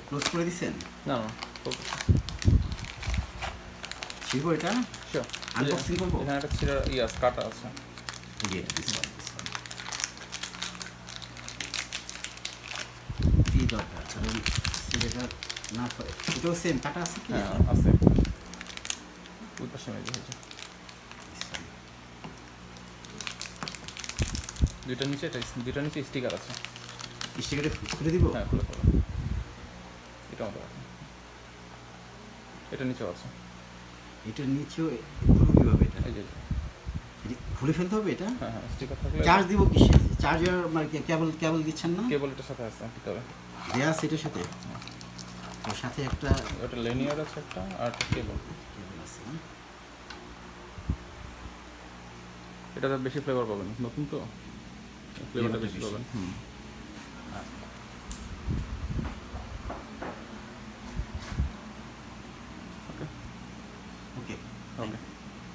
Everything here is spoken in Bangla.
ক্লোজ করে দিচ্ছেন? না না, ছিড়বো এটা? শিওর। আনবক্সিং করবো? এখানে একটা ছিল ইয়াস কাটা আছে। জি, this one. কি দরকার? কারণ সিলেটা না করে এটাও সেম কাটা আছে কি? হ্যাঁ আছে, ওই পাশে মেজে হয়েছে। দুইটার নিচে স্টিকার আছে। স্টিকারে খুলে দিব? হ্যাঁ খুলে ফেলো, এটা আমাদের আছে, এটা নিচেও আছে। এটার নিচেও খুলবো কিভাবে এটা? এই যে এটা খুলে ফেলতে হবে এটা? হ্যাঁ হ্যাঁ, স্টিকার থাকলে। চার্জ দিব কিসে? চার্জার মানে কেবল দিচ্ছেন না? কেবল এটার সাথে আছে ভিতরে। দেয়া আছে এটার সাথে? ওর সাথে একটা ওটা লেনিয়ার আছে একটা, আর একটা কেবল। কেবল আছে না? এটাতে বেশি ফ্লেভার পাবেন, নতুন তো ফ্লেভারটা বেশি পাবেন। ওকে ওকে।